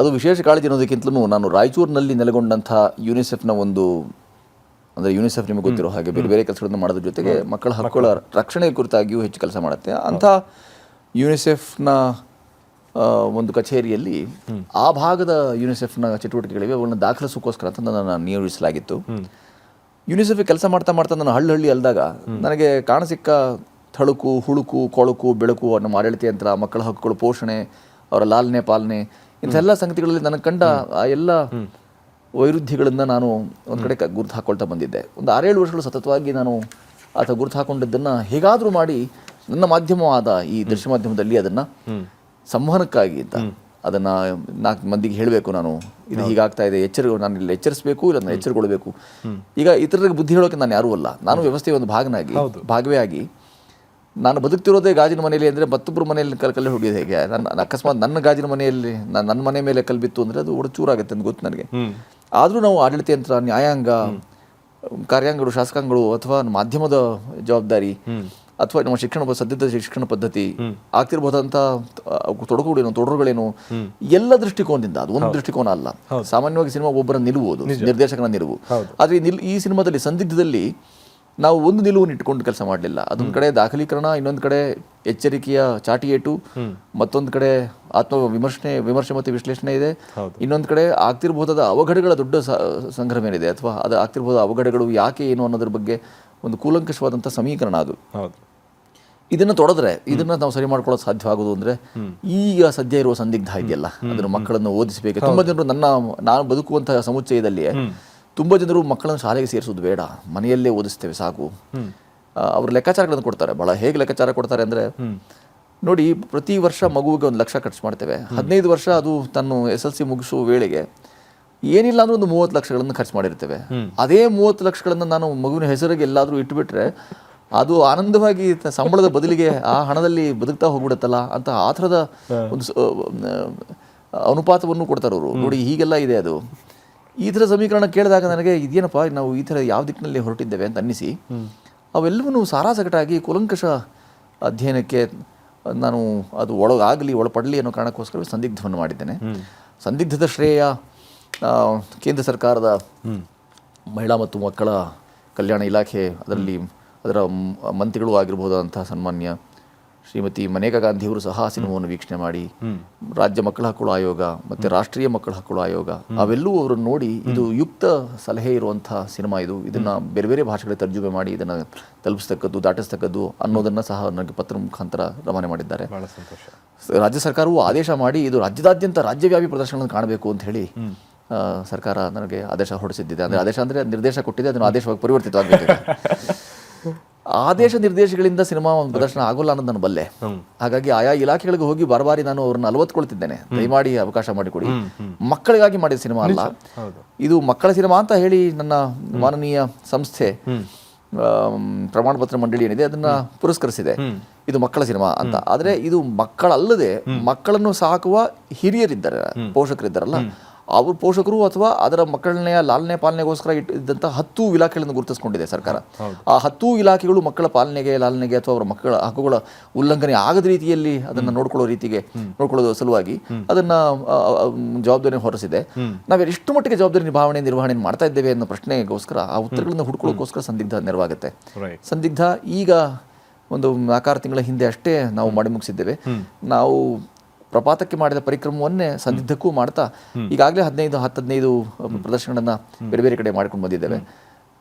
ಅದು ವಿಶೇಷ ಕಾಳಜಿ ಅನ್ನೋದಕ್ಕಿಂತಲೂ ನಾನು ರಾಯಚೂರಿನಲ್ಲಿ ನೆಲೆಗೊಂಡಂಥ ಯುನಿಸೆಫ್ನ ಒಂದು ಅಂದರೆ ಯುನಿಸೆಫ್ ನಿಮಗೆ ಗೊತ್ತಿರೋ ಹಾಗೆ ಬೇರೆ ಬೇರೆ ಕೆಲಸಗಳನ್ನು ಮಾಡೋದ್ರ ಜೊತೆಗೆ ಮಕ್ಕಳ ಹಕ್ಕುಗಳ ರಕ್ಷಣೆ ಕುರಿತಾಗಿಯೂ ಹೆಚ್ಚು ಕೆಲಸ ಮಾಡುತ್ತೆ. ಅಂಥ ಯುನಿಸೆಫ್ನ ಒಂದು ಕಚೇರಿಯಲ್ಲಿ ಆ ಭಾಗದ ಯುನಿಸೆಫ್ನ ಚಟುವಟಿಕೆಗಳಿವೆ, ಅವುಗಳನ್ನ ದಾಖಲಿಸೋಕ್ಕೋಸ್ಕರ ಅಂತ ನನ್ನ ನಿಯೋಜಿಸಲಾಗಿತ್ತು. ಯುನಿಸೆಫ್ ಕೆಲಸ ಮಾಡ್ತಾ ಮಾಡ್ತಾ ನಾನು ಹಳ್ಳಿ ಅಲ್ದಾಗ ನನಗೆ ಕಾಣಸಿಕ್ಕ ಥಳುಕು, ಹುಳುಕು, ಕೊಳಕು, ಬೆಳಕು, ನಮ್ಮ ಆಡಳಿತ ಯಂತ್ರ, ಮಕ್ಕಳ ಹಕ್ಕುಗಳು, ಪೋಷಣೆ, ಅವರ ಲಾಲನೆ ಪಾಲನೆ, ಇಂಥೆಲ್ಲ ಸಂಗತಿಗಳಲ್ಲಿ ನನಗೆ ಕಂಡ ಆ ಎಲ್ಲ ವೈರುಧ್ಯಗಳನ್ನು ನಾನು ಒಂದು ಕಡೆ ಗುರುತು ಹಾಕ್ಕೊಳ್ತಾ ಬಂದಿದ್ದೆ. ಒಂದು 6-7 ವರ್ಷಗಳು ಸತತವಾಗಿ ನಾನು ಗುರುತು ಹಾಕೊಂಡಿದ್ದನ್ನು ಹೇಗಾದರೂ ಮಾಡಿ ನನ್ನ ಮಾಧ್ಯಮವಾದ ಈ ದೃಶ್ಯ ಮಾಧ್ಯಮದಲ್ಲಿ ಅದನ್ನು ಸಂವಹನಕ್ಕಾಗಿ ಅಂತ ಅದನ್ನು 4 ಮಂದಿಗೆ ಹೇಳಬೇಕು, ನಾನು ಇದು ಹೀಗಾಗ್ತಾ ಇದೆ, ನಾನು ಇಲ್ಲಿ ಎಚ್ಚರಿಸಬೇಕು, ಇಲ್ಲ ನಾನು ಎಚ್ಚರಗೊಳ್ಳಬೇಕು. ಈಗ ಇತರರಿಗೆ ಬುದ್ಧಿ ಹೇಳೋಕೆ ನಾನು ಯಾರೂ ಅಲ್ಲ, ನಾನು ವ್ಯವಸ್ಥೆಯ ಒಂದು ಭಾಗವೇ ಆಗಿ ನಾನು ಬದುಕ್ತಿರೋದೇ ಗಾಜಿನ ಮನೆಯಲ್ಲಿ ಅಂದರೆ ಮತ್ತೊಬ್ಬರು ಮನೆಯಲ್ಲಿ ಕಲ್ಲು ಹೊಡೆಯೋದು ಹೇಗೆ? ಅಕಸ್ಮಾತ್ ನನ್ನ ಗಾಜಿನ ಮನೆಯಲ್ಲಿ ನನ್ನ ಮನೆ ಮೇಲೆ ಕಲ್ಲು ಬಿತ್ತು ಅಂದರೆ ಅದು ಒಡಚೂರಾಗುತ್ತೆ ಅಂತ ಗೊತ್ತು ನನಗೆ. ಆದರೂ ನಾವು ಆಡಳಿತ ಯಂತ್ರ, ನ್ಯಾಯಾಂಗ, ಕಾರ್ಯಾಂಗಗಳು, ಶಾಸಕಾಂಗಗಳು, ಅಥವಾ ಮಾಧ್ಯಮದ ಜವಾಬ್ದಾರಿ, ಅಥವಾ ನಮ್ಮ ಸದ್ಯದ ಶಿಕ್ಷಣ ಪದ್ಧತಿ, ಆಗ್ತಿರ್ಬೋದಂಥ ತೊಡರುಗಳೇನು, ಎಲ್ಲ ದೃಷ್ಟಿಕೋನದಿಂದ, ಅದು ಒಂದು ದೃಷ್ಟಿಕೋನ ಅಲ್ಲ. ಸಾಮಾನ್ಯವಾಗಿ ಸಿನಿಮಾ ಒಬ್ಬರ ನಿಲುವುದು, ನಿರ್ದೇಶಕನ ನಿಲುವು. ಆದರೆ ಈ ಸಿನಿಮಾದಲ್ಲಿ ಸಂದಿಗ್ಧದಲ್ಲಿ ನಾವು ಒಂದು ನಿಲುವನ್ನು ಇಟ್ಕೊಂಡು ಕೆಲಸ ಮಾಡಲಿಲ್ಲ. ಅದೊಂದು ಕಡೆ ದಾಖಲೀಕರಣ, ಇನ್ನೊಂದು ಕಡೆ ಎಚ್ಚರಿಕೆಯ ಚಾಟಿಯೇಟು, ಮತ್ತೊಂದು ಕಡೆ ವಿಮರ್ಶೆ ಮತ್ತು ವಿಶ್ಲೇಷಣೆ ಇದೆ, ಇನ್ನೊಂದು ಕಡೆ ಆಗ್ತಿರ್ಬೋದಾದ ಅವಘಡಗಳ ದೊಡ್ಡ ಸಂಗ್ರಹ ಏನಿದೆ, ಅಥವಾ ಅದು ಆಗ್ತಿರ್ಬೋದ ಅವಘಡಗಳು ಯಾಕೆ ಏನು ಅನ್ನೋದ್ರ ಬಗ್ಗೆ ಒಂದು ಕೂಲಂಕಷವಾದಂಥ ಸಮೀಕರಣ. ಅದು ಇದನ್ನು ತೊಡೆದ್ರೆ ಇದನ್ನು ನಾವು ಸರಿ ಮಾಡ್ಕೊಳ್ಳೋದು ಸಾಧ್ಯವಾಗೋದು ಅಂದರೆ ಈಗ ಸದ್ಯ ಇರುವ ಸಂದಿಗ್ಧ ಇದೆಯಲ್ಲ, ಅದನ್ನು ಮಕ್ಕಳನ್ನು ಓದಿಸಬೇಕು. ತುಂಬ ಜನರು ನಾನು ಬದುಕುವಂತಹ ಸಮುಚ್ಚಯದಲ್ಲಿ ತುಂಬ ಜನರು ಮಕ್ಕಳನ್ನು ಶಾಲೆಗೆ ಸೇರಿಸೋದು ಬೇಡ, ಮನೆಯಲ್ಲೇ ಓದಿಸ್ತೇವೆ ಸಾಕು. ಅವರು ಲೆಕ್ಕಾಚಾರಗಳನ್ನು ಕೊಡ್ತಾರೆ. ಭಾಳ ಹೇಗೆ ಲೆಕ್ಕಾಚಾರ ಕೊಡ್ತಾರೆ ಅಂದರೆ, ನೋಡಿ, ಪ್ರತಿ ವರ್ಷ ಮಗುವಿಗೆ 1 ಲಕ್ಷ ಖರ್ಚು ಮಾಡ್ತೇವೆ. 15 ವರ್ಷ ಅದು ತನ್ನ SLC ಮುಗಿಸುವ ವೇಳೆಗೆ ಏನಿಲ್ಲ ಅಂದ್ರೆ ಒಂದು 30 ಲಕ್ಷಗಳನ್ನು ಖರ್ಚು ಮಾಡಿರ್ತೇವೆ. ಅದೇ 30 ಲಕ್ಷಗಳನ್ನು ನಾನು ಮಗುವಿನ ಹೆಸರಿಗೆ ಎಲ್ಲಾದರೂ ಇಟ್ಟುಬಿಟ್ರೆ ಅದು ಆನಂದವಾಗಿ ಸಂಬಳದ ಬದಲಿಗೆ ಆ ಹಣದಲ್ಲಿ ಬದುಕ್ತಾ ಹೋಗ್ಬಿಡುತ್ತಲ್ಲ ಅಂತ ಆ ಥರದ ಒಂದು ಅನುಪಾತವನ್ನು ಕೊಡ್ತಾರೆ ಅವರು. ನೋಡಿ, ಹೀಗೆಲ್ಲ ಇದೆ ಅದು. ಈ ಥರ ಸಮೀಕರಣ ಕೇಳಿದಾಗ ನನಗೆ ಇದೇನಪ್ಪ, ನಾವು ಈ ಥರ ಯಾವ ದಿಕ್ಕಿನಲ್ಲಿ ಹೊರಟಿದ್ದೇವೆ ಅಂತ ಅನ್ನಿಸಿ ಅವೆಲ್ಲವನ್ನೂ ಸಾರಾಸಗಟಾಗಿ ಕೂಲಂಕಷ ಅಧ್ಯಯನಕ್ಕೆ ನಾನು ಅದು ಒಳಪಡಲಿ ಅನ್ನೋ ಕಾರಣಕ್ಕೋಸ್ಕರ ಸಂದಿಗ್ಧವನ್ನು ಮಾಡಿದ್ದೇನೆ. ಸಂದಿಗ್ಧದ ಶ್ರೇಯ ಕೇಂದ್ರ ಸರ್ಕಾರದ ಮಹಿಳಾ ಮತ್ತು ಮಕ್ಕಳ ಕಲ್ಯಾಣ ಇಲಾಖೆ, ಅದರ ಮಂತ್ರಿಗಳು ಆಗಿರ್ಬೋದಂಥ ಸನ್ಮಾನ್ಯ ಶ್ರೀಮತಿ ಮನೇಕಾ ಗಾಂಧಿಯವರು ಸಹ ಸಿನಿಮಾವನ್ನು ವೀಕ್ಷಣೆ ಮಾಡಿ, ರಾಜ್ಯ ಮಕ್ಕಳ ಹಕ್ಕುಗಳ ಆಯೋಗ ಮತ್ತು ರಾಷ್ಟ್ರೀಯ ಮಕ್ಕಳ ಹಕ್ಕುಗಳ ಆಯೋಗ ಅವೆಲ್ಲವೂ ಅವರನ್ನು ನೋಡಿ ಇದು ಯುಕ್ತ ಸಲಹೆ ಇರುವಂಥ ಸಿನಿಮಾ, ಇದನ್ನು ಬೇರೆ ಬೇರೆ ಭಾಷೆಗಳಿಗೆ ತರ್ಜುಮೆ ಮಾಡಿ ಇದನ್ನು ತಲುಪಿಸ್ತಕ್ಕದ್ದು, ದಾಟಿಸ್ತಕ್ಕದ್ದು ಅನ್ನೋದನ್ನು ಸಹ ನನಗೆ ಪತ್ರ ಮುಖಾಂತರ ರವಾನೆ ಮಾಡಿದ್ದಾರೆ. ರಾಜ್ಯ ಸರ್ಕಾರವು ಆದೇಶ ಮಾಡಿ ಇದು ರಾಜ್ಯದಾದ್ಯಂತ ರಾಜ್ಯವ್ಯಾಪಿ ಪ್ರದರ್ಶನಗಳನ್ನು ಕಾಣಬೇಕು ಅಂತ ಹೇಳಿ ಸರ್ಕಾರ ನನಗೆ ಆದೇಶ ಹೊರಡಿಸಿದ್ದಿದೆ. ಅಂದರೆ ಆದೇಶ ಅಂದರೆ ನಿರ್ದೇಶ ಕೊಟ್ಟಿದೆ, ಅದನ್ನು ಆದೇಶವಾಗಿ ಪರಿವರ್ತಿತವಾಗಬೇಕು. ಆದೇಶ ನಿರ್ದೇಶಗಳಿಂದ ಸಿನಿಮಾ ಒಂದು ಪ್ರದರ್ಶನ ಆಗೋಲ್ಲ ಅನ್ನೋದು ನಾನು ಬಲ್ಲೆ. ಹಾಗಾಗಿ ಆಯಾ ಇಲಾಖೆಗಳಿಗೆ ಹೋಗಿ ಬಾರಿ ನಾನು ಅವ್ರನ್ನ ಅಲವತ್ಕೊಳ್ತಿದ್ದೇನೆ, ದಯಮಾಡಿ ಅವಕಾಶ ಮಾಡಿಕೊಡಿ. ಮಕ್ಕಳಿಗಾಗಿ ಮಾಡಿದ ಸಿನಿಮಾ ಅಲ್ಲ ಇದು, ಮಕ್ಕಳ ಸಿನಿಮಾ ಅಂತ ಹೇಳಿ ನನ್ನ ಮಾನನೀಯ ಸಂಸ್ಥೆ ಪ್ರಮಾಣ ಪತ್ರ ಮಂಡಳಿ ಏನಿದೆ ಅದನ್ನ ಪುರಸ್ಕರಿಸಿದೆ, ಇದು ಮಕ್ಕಳ ಸಿನಿಮಾ ಅಂತ. ಆದರೆ ಇದು ಮಕ್ಕಳಲ್ಲದೆ ಮಕ್ಕಳನ್ನು ಸಾಕುವ ಹಿರಿಯರಿದ್ದಾರೆ, ಪೋಷಕರಿದ್ದಾರಲ್ಲ, ಅವ್ರ ಪೋಷಕರು ಅಥವಾ ಅದರ ಮಕ್ಕಳನ್ನೇ ಲಾಲನೆ ಪಾಲನೆಗೋಸ್ಕರ ಇದ್ದಂಥ 10 ಇಲಾಖೆಗಳನ್ನು ಗುರುತಿಸ್ಕೊಂಡಿದೆ ಸರ್ಕಾರ. ಆ 10 ಇಲಾಖೆಗಳು ಮಕ್ಕಳ ಪಾಲನೆಗೆ, ಲಾಲನೆಗೆ ಅಥವಾ ಅವರ ಮಕ್ಕಳ ಹಕ್ಕುಗಳ ಉಲ್ಲಂಘನೆ ಆಗದ ರೀತಿಯಲ್ಲಿ ಅದನ್ನು ನೋಡ್ಕೊಳ್ಳೋ ಸಲುವಾಗಿ ಅದನ್ನು ಜವಾಬ್ದಾರಿ ಹೊರಸಿದೆ. ನಾವು ಎಷ್ಟು ಮಟ್ಟಿಗೆ ಜವಾಬ್ದಾರಿ ನಿರ್ವಹಣೆ ಮಾಡ್ತಾ ಇದ್ದೇವೆ ಅನ್ನೋ ಪ್ರಶ್ನೆಗೋಸ್ಕರ ಆ ಉತ್ತರಗಳನ್ನು ಹುಡ್ಕೊಳ್ಳೋಕ್ಕೋಸ್ಕರ ಸಂದಿಗ್ಧ ನೆರವಾಗುತ್ತೆ. ಸಂದಿಗ್ಧ ಈಗ ಒಂದು 4-6 ತಿಂಗಳ ಹಿಂದೆ ಅಷ್ಟೇ ನಾವು ಮಾಡಿ ಮುಗಿಸಿದ್ದೇವೆ. ನಾವು ಪ್ರಪಾತಕ್ಕೆ ಮಾಡಿದ ಪರಿಕ್ರಮವನ್ನೇ ಸಂದಿಗ್ಧಕ್ಕೂ ಮಾಡ್ತಾ ಈಗಾಗಲೇ 15 ಪ್ರದರ್ಶನಗಳನ್ನು ಬೇರೆ ಬೇರೆ ಕಡೆ ಮಾಡ್ಕೊಂಡು ಬಂದಿದ್ದೇವೆ.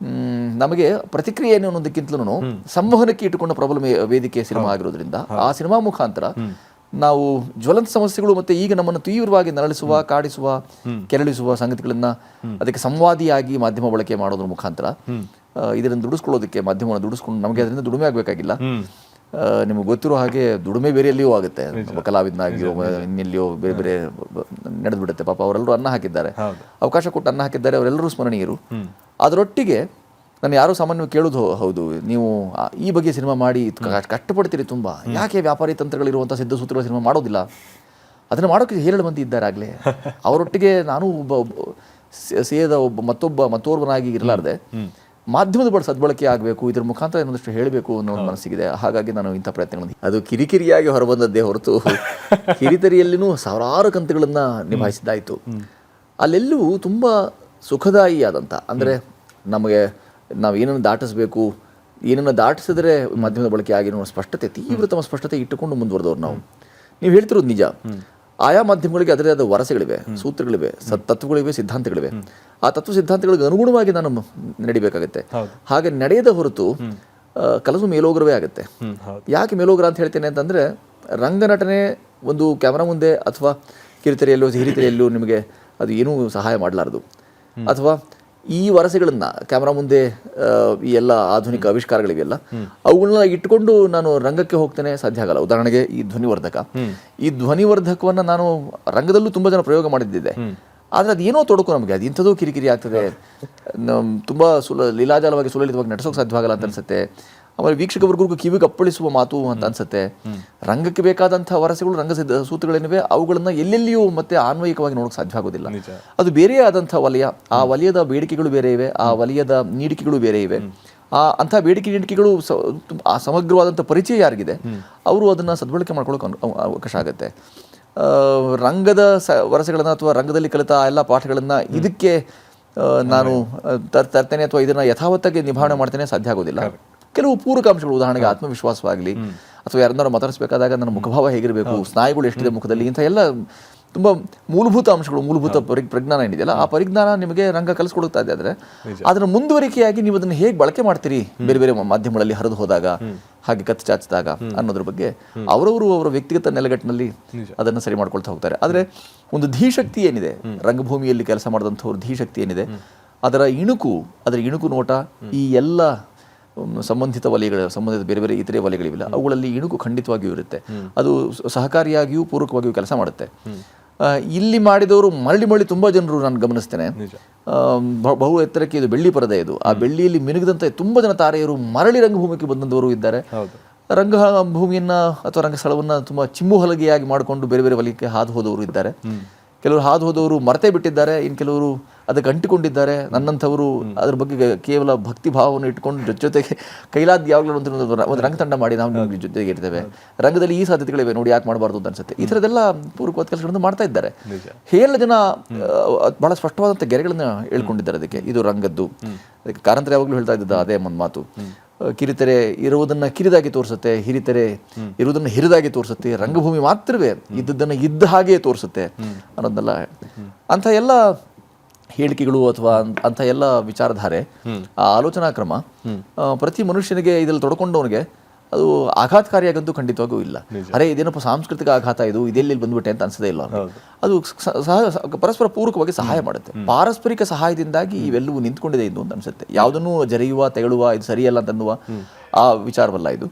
ನಮಗೆ ಪ್ರತಿಕ್ರಿಯೆ ಅನ್ನೋದಕ್ಕಿಂತಲೂ ಸಂವಹನಕ್ಕೆ ಇಟ್ಟುಕೊಂಡ ಪ್ರಬಲ ವೇದಿಕೆ ಸಿನಿಮಾ ಆಗಿರೋದ್ರಿಂದ ಆ ಸಿನಿಮಾ ಮುಖಾಂತರ ನಾವು ಜ್ವಲಂತ ಸಮಸ್ಯೆಗಳು ಮತ್ತು ಈಗ ನಮ್ಮನ್ನು ತೀವ್ರವಾಗಿ ನರಳಿಸುವ, ಕಾಡಿಸುವ, ಕೆರಳಿಸುವ ಸಂಗತಿಗಳನ್ನು ಅದಕ್ಕೆ ಸಂವಾದಿಯಾಗಿ ಮಾಧ್ಯಮ ಬಳಕೆ ಮಾಡೋದ್ರ ಮುಖಾಂತರ ಇದನ್ನು ದುಡಿಸ್ಕೊಳ್ಳೋದಕ್ಕೆ, ಮಾಧ್ಯಮವನ್ನು ದುಡಿಸ್ಕೊಂಡು ನಮಗೆ ಅದರಿಂದ ದುಡಿಮೆ ಆಗಬೇಕಾಗಿಲ್ಲ. ನಿಮಗೆ ಗೊತ್ತಿರೋ ಹಾಗೆ ದುಡಿಮೆ ಬೇರೆ ಎಲ್ಲಿಯೂ ಆಗುತ್ತೆ, ಕಲಾವಿದನಾಗಿಯೋ ಇನ್ನೆಲ್ಲಿಯೋ ಬೇರೆ ಬೇರೆ ನಡೆದು ಬಿಡುತ್ತೆ. ಪಾಪ ಅವರೆಲ್ಲರೂ ಅನ್ನ ಹಾಕಿದ್ದಾರೆ, ಅವಕಾಶ ಕೊಟ್ಟು ಅನ್ನ ಹಾಕಿದ್ದಾರೆ, ಅವರೆಲ್ಲರೂ ಸ್ಮರಣೀಯರು. ಅದರೊಟ್ಟಿಗೆ ನಾನು ಯಾರೂ ಸಾಮಾನ್ಯವಾಗಿ ಕೇಳೋದು, ಹೌದು ನೀವು ಈ ಬಗ್ಗೆ ಸಿನಿಮಾ ಮಾಡಿ ಕಷ್ಟಪಡ್ತೀರಿ ತುಂಬ, ಯಾಕೆ ವ್ಯಾಪಾರಿ ತಂತ್ರಗಳಿರುವಂಥ ಸಿದ್ಧ ಸೂತ್ರಗಳ ಸಿನಿಮಾ ಮಾಡೋದಿಲ್ಲ? ಅದನ್ನು ಮಾಡೋಕ್ಕೆ 7 ಮಂದಿ ಇದ್ದಾರೆ ಆಗಲೇ. ಅವರೊಟ್ಟಿಗೆ ನಾನು ಸೇದ ಮತ್ತೋರ್ವನಾಗಿ ಇರಲಾರ್ದೆ ಮಾಧ್ಯಮದ ಸದ್ಬಳಕೆ ಆಗಬೇಕು, ಇದ್ರ ಮುಖಾಂತರ ಇನ್ನೊಂದಷ್ಟು ಹೇಳಬೇಕು ಅನ್ನೋ ಒಂದು ಮನಸ್ಸಿಗಿದೆ. ಹಾಗಾಗಿ ನಾನು ಇಂಥ ಪ್ರಯತ್ನಗಳನ್ನು, ಅದು ಕಿರಿಕಿರಿಯಾಗಿ ಹೊರಬಂದದ್ದೇ ಹೊರತು ಕಿರಿತರಿಯಲ್ಲಿನೂ ಸಾವಿರಾರು ಕಂತುಗಳನ್ನು ನಿಭಾಯಿಸಿದ್ದಾಯಿತು. ಅಲ್ಲೆಲ್ಲೂ ತುಂಬ ಸುಖದಾಯಿಯಾದಂಥ, ಅಂದರೆ ನಮಗೆ ನಾವು ಏನನ್ನು ದಾಟಿಸಬೇಕು, ಏನನ್ನು ದಾಟಿಸಿದ್ರೆ ಮಾಧ್ಯಮದ ಬಳಕೆ ಆಗಿರೋ ಸ್ಪಷ್ಟತೆ, ತೀವ್ರತಮ ಸ್ಪಷ್ಟತೆ ಇಟ್ಟುಕೊಂಡು ಮುಂದುವರೆದವ್ರು ನಾವು. ನೀವು ಹೇಳ್ತಿರೋದು ನಿಜ. ಆಯಾ ಮಾಧ್ಯಮಗಳಿಗೆ ಅದರದೇ ಆದ ವರಸೆಗಳಿವೆ, ಸೂತ್ರಗಳಿವೆ, ತತ್ವಗಳಿವೆ, ಸಿದ್ಧಾಂತಗಳಿವೆ. ಆ ತತ್ವ ಸಿದ್ಧಾಂತಗಳಿಗೆ ಅನುಗುಣವಾಗಿ ನಾನು ನಡಿಬೇಕಾಗತ್ತೆ. ಹಾಗೆ ನಡೆಯದ ಹೊರತು ಕೆಲಸ ಮೇಲೋಗ್ರವೇ ಆಗುತ್ತೆ. ಯಾಕೆ ಮೇಲೋಗ್ರ ಅಂತ ಹೇಳ್ತೇನೆ ಅಂತಂದರೆ, ರಂಗನಟನೆ ಒಂದು ಕ್ಯಾಮ್ರಾ ಮುಂದೆ ಅಥವಾ ಕಿರಿತೆರೆಯಲ್ಲೂ ಹಿರಿತೆರೆಯಲ್ಲೂ ನಿಮಗೆ ಅದು ಏನೂ ಸಹಾಯ ಮಾಡಲಾರದು. ಅಥವಾ ಈ ವರಸೆಗಳನ್ನು ಕ್ಯಾಮ್ರಾ ಮುಂದೆ ಈ ಎಲ್ಲ ಆಧುನಿಕ ಆವಿಷ್ಕಾರಗಳಿವೆಯಲ್ಲ, ಅವುಗಳನ್ನ ಇಟ್ಕೊಂಡು ನಾನು ರಂಗಕ್ಕೆ ಹೋಗ್ತೇನೆ, ಸಾಧ್ಯ ಆಗಲ್ಲ. ಉದಾಹರಣೆಗೆ ಈ ಧ್ವನಿವರ್ಧಕ, ಈ ಧ್ವನಿವರ್ಧಕವನ್ನು ನಾನು ರಂಗದಲ್ಲೂ ತುಂಬ ಜನ ಪ್ರಯೋಗ ಮಾಡಿದ್ದಿದೆ. ಆದರೆ ಅದೇನೋ ತೊಡಕು ನಮಗೆ, ಅದು ಇಂಥದ್ದು ಕಿರಿಕಿರಿ ಆಗ್ತದೆ, ತುಂಬ ಲೀಲಾಜಾಲವಾಗಿ ಸುಲಲಿತವಾಗಿ ನಡೆಸೋಕೆ ಸಾಧ್ಯವಾಗಲ್ಲ ಅಂತ ಅನ್ಸುತ್ತೆ. ಆಮೇಲೆ ವೀಕ್ಷಕವರ್ಗೂ ಕಿವಿಗೆ ಅಪ್ಪಳಿಸುವ ಮಾತು ಅಂತ ಅನ್ಸುತ್ತೆ. ರಂಗಕ್ಕೆ ಬೇಕಾದಂಥ ವರಸೆಗಳು, ರಂಗ ಸೂತ್ರಗಳೇನಿವೆ ಅವುಗಳನ್ನು ಎಲ್ಲೆಲ್ಲಿಯೂ ಮತ್ತೆ ಆನ್ವಯಿಕವಾಗಿ ನೋಡೋಕೆ ಸಾಧ್ಯ ಆಗೋದಿಲ್ಲ. ಅದು ಬೇರೆಯೇ ಆದಂಥ ವಲಯ. ಆ ವಲಯದ ಬೇಡಿಕೆಗಳು ಬೇರೆ ಇವೆ, ಆ ವಲಯದ ನೀಡಿಕೆಗಳು ಬೇರೆ ಇವೆ. ಅಂಥ ಬೇಡಿಕೆ ನೀಡಿಕೆಗಳು ಆ ಸಮಗ್ರವಾದಂಥ ಪರಿಚಯ ಯಾರಿಗಿದೆ ಅವರು ಅದನ್ನು ಸದ್ಬಳಕೆ ಮಾಡ್ಕೊಳ್ಳೋಕೆ ಅವಕಾಶ ಆಗುತ್ತೆ. ರಂಗದ ವರಸೆಗಳನ್ನು ಅಥವಾ ರಂಗದಲ್ಲಿ ಕಲಿತ ಎಲ್ಲ ಪಾಠಗಳನ್ನು ಇದಕ್ಕೆ ನಾನು ತರ್ತೇನೆ ಅಥವಾ ಇದನ್ನು ಯಥಾವತ್ತಾಗಿ ನಿಭಾವಣೆ ಮಾಡ್ತೇನೆ, ಸಾಧ್ಯ ಆಗೋದಿಲ್ಲ. ಕೆಲವು ಪೂರಕ ಅಂಶಗಳು, ಉದಾಹರಣೆಗೆ ಆತ್ಮವಿಶ್ವಾಸವಾಗಲಿ, ಅಥವಾ ಯಾರನ್ನಾರು ಮಾತಾಡಿಸ್ಬೇಕಾದಾಗ ನನ್ನ ಮುಖಭಾವ ಹೇಗಿರಬೇಕು, ಸ್ನಾಯುಗಳು ಎಷ್ಟಿದೆ ಮುಖದಲ್ಲಿ, ಇಂಥ ಎಲ್ಲ ತುಂಬ ಮೂಲಭೂತ ಅಂಶಗಳು, ಮೂಲಭೂತ ಪ್ರಜ್ಞಾನ ಏನಿದೆಯಲ್ಲ, ಆ ಪರಿಜ್ಞಾನ ನಿಮಗೆ ರಂಗ ಕಲಿಸ್ಕೊಡ್ತಾ ಇದೆ. ಆದರೆ ಅದನ್ನು ಮುಂದುವರಿಕೆಯಾಗಿ ನೀವು ಅದನ್ನು ಹೇಗೆ ಬಳಕೆ ಮಾಡ್ತೀರಿ ಬೇರೆ ಬೇರೆ ಮಾಧ್ಯಮಗಳಲ್ಲಿ ಹರಿದು ಹೋದಾಗ, ಹಾಗೆ ಕತ್ತು ಚಾಚಿದಾಗ ಅನ್ನೋದ್ರ ಬಗ್ಗೆ ಅವರವರು ಅವರ ವ್ಯಕ್ತಿಗತ ನೆಲೆಗಟ್ಟಿನಲ್ಲಿ ಅದನ್ನು ಸರಿ ಮಾಡ್ಕೊಳ್ತಾ ಹೋಗ್ತಾರೆ. ಆದರೆ ಒಂದು ಧೀಶಕ್ತಿ ಏನಿದೆ, ರಂಗಭೂಮಿಯಲ್ಲಿ ಕೆಲಸ ಮಾಡಿದಂಥವ್ರ ಧೀಶಕ್ತಿ ಏನಿದೆ, ಅದರ ಇಣುಕು ನೋಟ, ಈ ಎಲ್ಲ ಸಂಬಂಧಿತ ಬೇರೆ ಬೇರೆ ಇತರೆ ವಲಯಗಳಿಲ್ಲ, ಅವುಗಳಲ್ಲಿ ಇಣುಕು ಖಂಡಿತವಾಗಿಯೂ ಇರುತ್ತೆ. ಅದು ಸಹಕಾರಿಯಾಗಿಯೂ ಪೂರಕವಾಗಿಯೂ ಕೆಲಸ ಮಾಡುತ್ತೆ. ಇಲ್ಲಿ ಮಾಡಿದವರು ಮರಳಿ ತುಂಬ ಜನರು ನಾನು ಗಮನಿಸ್ತೇನೆ. ಬಹು ಎತ್ತರಕ್ಕೆ ಇದು ಬೆಳ್ಳಿ ಪರದೆ, ಇದು ಆ ಬೆಳ್ಳಿಯಲ್ಲಿ ಮಿನುಗಿದಂಥ ತುಂಬ ಜನ ತಾರೆಯರು ಮರಳಿ ರಂಗಭೂಮಿಗೆ ಬಂದವರು ಇದ್ದಾರೆ. ರಂಗಭೂಮಿಯನ್ನ ಅಥವಾ ರಂಗಸ್ಥಳವನ್ನು ತುಂಬ ಚಿಮ್ಮು ಹಲಗೆಯಾಗಿ ಮಾಡಿಕೊಂಡು ಬೇರೆ ಬೇರೆ ವಲಯಕ್ಕೆ ಹಾದು ಹೋದವರು ಇದ್ದಾರೆ. ಕೆಲವರು ಹಾದು ಹೋದವರು ಮರೆತೇ ಬಿಟ್ಟಿದ್ದಾರೆ, ಇನ್ನು ಕೆಲವರು ಅದಕ್ಕೆ ಅಂಟಿಕೊಂಡಿದ್ದಾರೆ. ನನ್ನಂಥವರು ಅದ್ರ ಬಗ್ಗೆ ಕೇವಲ ಭಕ್ತಿ ಭಾವವನ್ನು ಇಟ್ಕೊಂಡು ಜೊತೆಗೆ ಕೈಲಾದ ಯಾವಾಗಲೂ ಒಂದು ರಂಗತಂಡ ಮಾಡಿ ನಾವು ನಿಮಗೆ ಜೊತೆಗೆ ಇರ್ತೇವೆ, ರಂಗದಲ್ಲಿ ಈ ಸಾಧ್ಯತೆಗಳಿವೆ ನೋಡಿ, ಯಾಕೆ ಮಾಡಬಾರ್ದು ಅಂತ ಅನ್ಸುತ್ತೆ. ಈ ಥರದ್ದೆಲ್ಲ ಪೂರಕವಾದ ಕೆಲಸಗಳನ್ನು ಮಾಡ್ತಾ ಇದ್ದಾರೆ. ಹೇಳ ಜನ ಬಹಳ ಸ್ಪಷ್ಟವಾದಂಥ ಗೆರೆಗಳನ್ನು ಹೇಳ್ಕೊಂಡಿದ್ದಾರೆ ಅದಕ್ಕೆ. ಇದು ರಂಗದ್ದು. ಅದಕ್ಕೆ ಕಾರಂತರ ಯಾವಾಗಲೂ ಹೇಳ್ತಾ ಇದ್ದದ್ದು ಅದೇ ಒಂದು ಮಾತು, ಕಿರಿತೆರೆ ಇರುವುದನ್ನು ಕಿರಿದಾಗಿ ತೋರಿಸುತ್ತೆ, ಹಿರಿತೆರೆ ಇರುವುದನ್ನು ಹಿರಿದಾಗಿ ತೋರಿಸುತ್ತೆ, ರಂಗಭೂಮಿ ಮಾತ್ರವೇ ಇದ್ದದ್ದನ್ನು ಇದ್ದ ಹಾಗೆಯೇ ತೋರಿಸುತ್ತೆ ಅನ್ನೋದನ್ನೆಲ್ಲ. ಅಂಥ ಎಲ್ಲ ಹೇಳಿಕೆಗಳು ಅಥವಾ ಅಂಥ ಎಲ್ಲ ವಿಚಾರಧಾರೆ, ಆ ಆಲೋಚನಾ ಕ್ರಮ ಪ್ರತಿ ಮನುಷ್ಯನಿಗೆ ಇದರಲ್ಲಿ ತೊಡ್ಕೊಂಡವನಿಗೆ ಅದು ಆಘಾತಕಾರಿಯಾಗಂತೂ ಖಂಡಿತವಾಗೂ ಇಲ್ಲ. ಅರೆ ಇದೇನಪ್ಪ ಸಾಂಸ್ಕೃತಿಕ ಆಘಾತ, ಇದೆಲ್ಲಿ ಬಂದ್ಬಿಟ್ಟೆ ಅಂತ ಅನ್ಸದೇ ಇಲ್ಲ. ಅದು ಪರಸ್ಪರ ಪೂರಕವಾಗಿ ಸಹಾಯ ಮಾಡುತ್ತೆ. ಪಾರಸ್ಪರಿಕ ಸಹಾಯದಿಂದಾಗಿ ಇವೆಲ್ಲವೂ ನಿಂತ್ಕೊಂಡಿದೆ ಇದು ಅಂತ ಅನ್ಸುತ್ತೆ. ಯಾವುದನ್ನು ಜರೆಯುವ ತೆಗಳುವ ಇದು ಸರಿಯಲ್ಲ ಅಂತನ್ನುವ ಆ ವಿಚಾರವಲ್ಲ ಇದು.